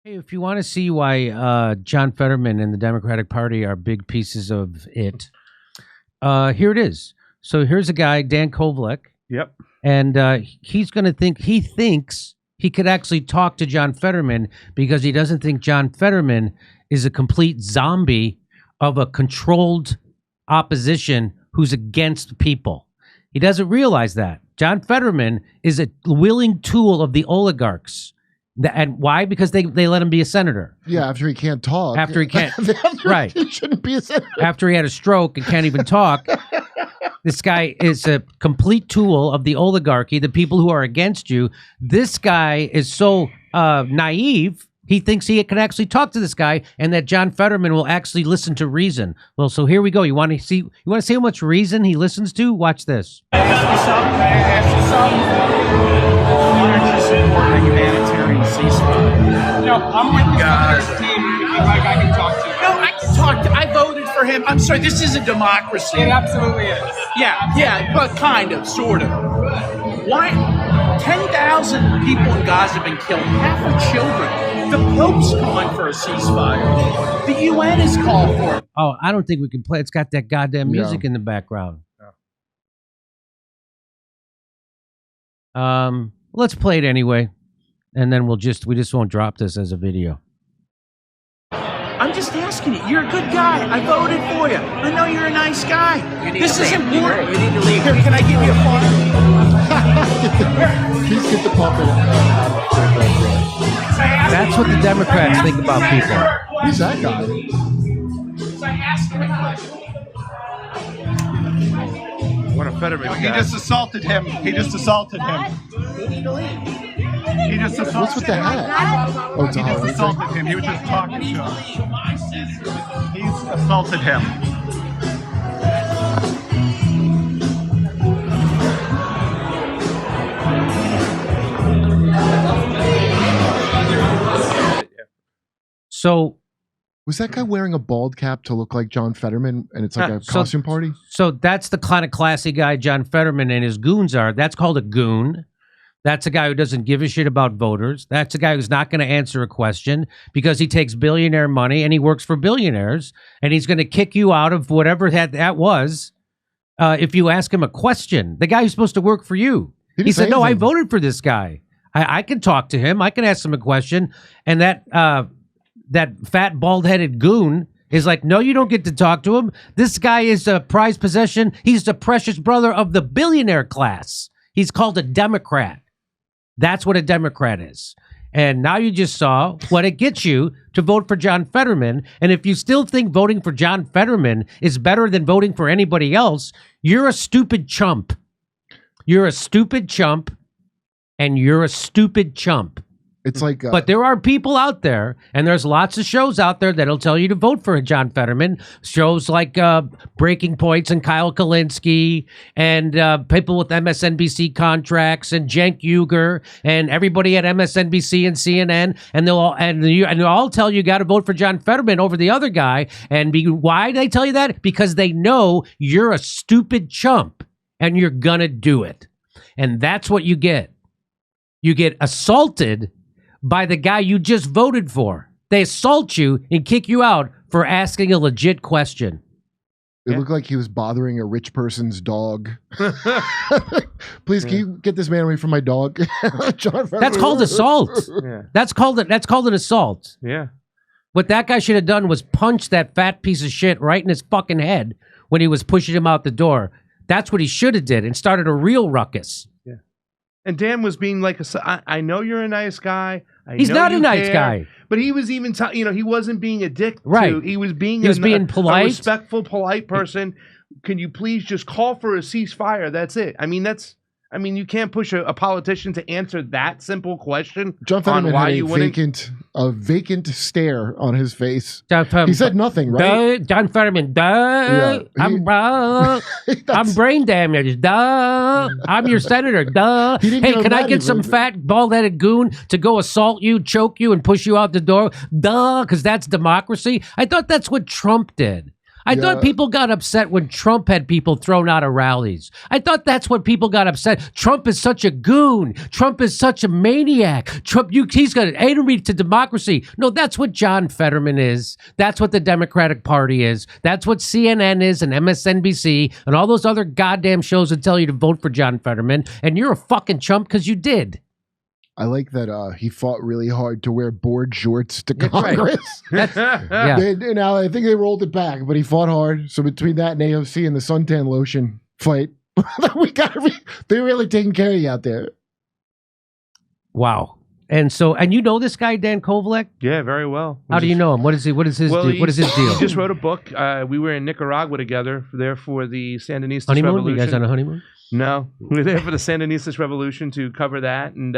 Hey, if you want to see why John Fetterman and the Democratic Party are big pieces of it, here it is. So here's a guy, Dan Kovalik. Yep. And he's going to he thinks he could actually talk to John Fetterman because he doesn't think John Fetterman is a complete zombie of a controlled opposition who's against people. He doesn't realize that. John Fetterman is a willing tool of the oligarchs. And why? Because they let him be a senator. Yeah, after he can't talk. After he can't. Right. He shouldn't be a senator. After he had a stroke and can't even talk. This guy is a complete tool of the oligarchy, the people who are against you. This guy is so naive, he thinks he can actually talk to this guy and that John Fetterman will actually listen to reason. Well, so here we go. You want to see how much reason he listens to? Watch this. Why aren't you supporting a humanitarian ceasefire? No, I'm with the Congress team. You think like I can talk to you? No, I can talk to. I voted for him. I'm sorry. This is a democracy. It absolutely is. Yeah, but kind of, sort of. Why? 10,000 people in Gaza have been killed. Half are children. The Pope's calling for a ceasefire. The UN has called for it. Oh, I don't think we can play. It's got that goddamn music in the background. Let's play it anyway, and then we just won't drop this as a video. I'm just asking you. You're a good guy. I voted for you. I know you're a nice guy. This is important. You need to leave. Here, can I give you a phone? Please get the puppet. That's what the Democrats think about people. Who's that guy? What a Fetterman guy. He just assaulted him. He just assaulted him. He just assaulted What's with the hat? Oh, He just assaulted him. He was just talking to him. He's assaulted him. So Was that guy wearing a bald cap to look like John Fetterman, and it's like a costume party? So that's the kind of classy guy John Fetterman and his goons are. That's called a goon. That's a guy who doesn't give a shit about voters. That's a guy who's not going to answer a question because he takes billionaire money and he works for billionaires, and he's going to kick you out of whatever that was if you ask him a question. The guy who's supposed to work for you. He said, no, I voted for this guy. I can talk to him. I can ask him a question. And that fat, bald-headed goon is like, no, you don't get to talk to him. This guy is a prized possession. He's the precious brother of the billionaire class. He's called a Democrat. That's what a Democrat is. And now you just saw what it gets you to vote for John Fetterman. And if you still think voting for John Fetterman is better than voting for anybody else, you're a stupid chump. You're a stupid chump, and you're a stupid chump. It's like, but there are people out there, and there's lots of shows out there that'll tell you to vote for John Fetterman. Shows like Breaking Points and Kyle Kalinske, and people with MSNBC contracts, and Cenk Uygur, and everybody at MSNBC and CNN, and they'll all tell you got to vote for John Fetterman over the other guy. And why do they tell you that? Because they know you're a stupid chump, and you're gonna do it, and that's what you get. You get assaulted by the guy you just voted for. They assault you and kick you out for asking a legit question. It looked like he was bothering a rich person's dog. Please, can you get this man away from my dog? That's called assault. Yeah. That's called an assault. Yeah. What that guy should have done was punch that fat piece of shit right in his fucking head when he was pushing him out the door. That's what he should have did and started a real ruckus. Yeah. And Dan was being like, I know you're a nice guy. He's not a nice guy. But he was even, he wasn't being a dick. Right. He was being polite. A respectful, polite person. Can you please just call for a ceasefire? That's it. I mean, you can't push a politician to answer that simple question. John Fetterman why had you a vacant stare on his face. He said nothing, right? John Fetterman, I'm brain damaged, I'm your senator, Hey, can I get some fat, bald-headed goon to go assault you, choke you, and push you out the door? Because that's democracy. I thought that's what Trump did. I thought people got upset when Trump had people thrown out of rallies. I thought that's what people got upset. Trump is such a goon. Trump is such a maniac. Trump, he's got an enemy to democracy. No, that's what John Fetterman is. That's what the Democratic Party is. That's what CNN is and MSNBC and all those other goddamn shows that tell you to vote for John Fetterman. And you're a fucking chump because you did. I like that he fought really hard to wear board shorts to That's right. Congress. Yeah. Now I think they rolled it back, but he fought hard. So between that and AOC and the suntan lotion fight, they're really taking care of you out there. Wow. And you know this guy, Dan Kovalek? Yeah, very well. How do you know him? What is his Well, deal? He just wrote a book. We were in Nicaragua together there for the Sandinistas Honeymoon? Revolution. You guys on a honeymoon? No, we were there for the Sandinistas Revolution to cover that, and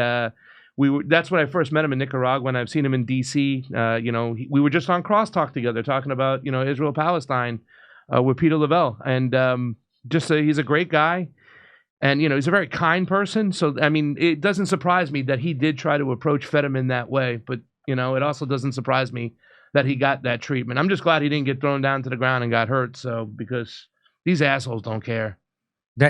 that's when I first met him in Nicaragua, and I've seen him in D.C. We were just on Crosstalk together talking about Israel Palestine with Peter Lavelle, and he's a great guy, and he's a very kind person. So I mean, it doesn't surprise me that he did try to approach Fetterman that way, but it also doesn't surprise me that he got that treatment. I'm just glad he didn't get thrown down to the ground and got hurt. So because these assholes don't care.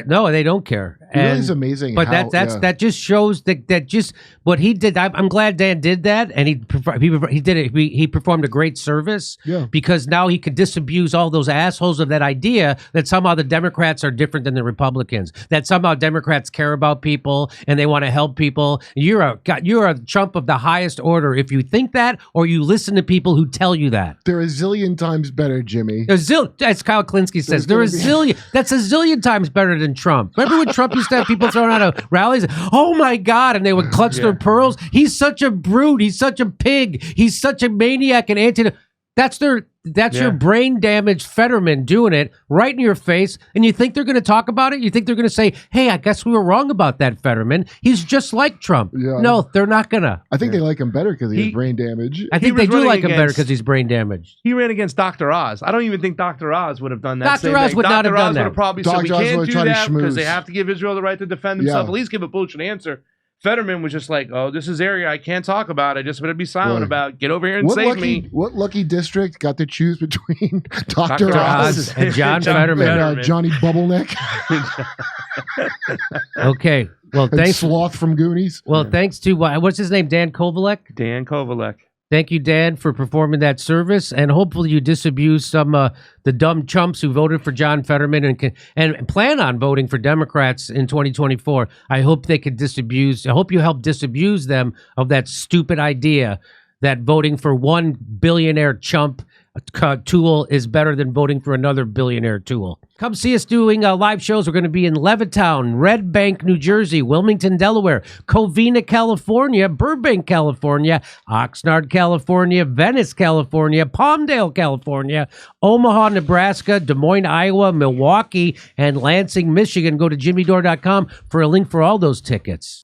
No, they don't care. It really is amazing. But that just shows that just what he did. I'm glad Dan did that, and he did it. He performed a great service. Yeah. Because now he could disabuse all those assholes of that idea that somehow the Democrats are different than the Republicans. That somehow Democrats care about people and they want to help people. You're a chump of the highest order if you think that, or you listen to people who tell you that. They're a zillion times better, Jimmy. As Kyle Klinsky says, they're a zillion. That's a zillion times better than Trump. Remember when Trump used to have people thrown out of rallies? Oh my God! And they would clutch their pearls. He's such a brute. He's such a pig. He's such a maniac and anti. That's your brain damaged Fetterman doing it right in your face. And you think they're going to talk about it? You think they're going to say, "Hey, I guess we were wrong about that Fetterman. He's just like Trump." Yeah. No, they're not gonna. I think they like him better because he has brain damage. I think they do like him better because he's brain damaged. He ran against Dr. Oz. I don't even think Dr. Oz would have done that. Dr. Oz would not have done that. Dr. Oz would have probably said, "We can't do that because they have to give Israel the right to defend themselves." At least give a bullshit answer. Fetterman was just like, "Oh, this is area I can't talk about. I just better be silent about. Get over here and save me." What lucky district got to choose between Dr. Oz and John Fetterman and Johnny Bubbleneck? Okay. Well, and thanks. Sloth from Goonies. Well, thanks to what's his name, Dan Kovalek. Dan Kovalek. Thank you, Dan, for performing that service, and hopefully you disabuse some the dumb chumps who voted for John Fetterman and plan on voting for Democrats in 2024. I hope they could disabuse. I hope you help disabuse them of that stupid idea that voting for one billionaire chump tool is better than voting for another billionaire tool. Come see us doing live shows. We're going to be in Levittown, Red Bank, New Jersey, Wilmington, Delaware, Covina, California, Burbank, California, Oxnard, California, Venice, California, Palmdale, California, Omaha, Nebraska, Des Moines, Iowa, Milwaukee, and Lansing, Michigan. Go to jimmydore.com for a link for all those tickets.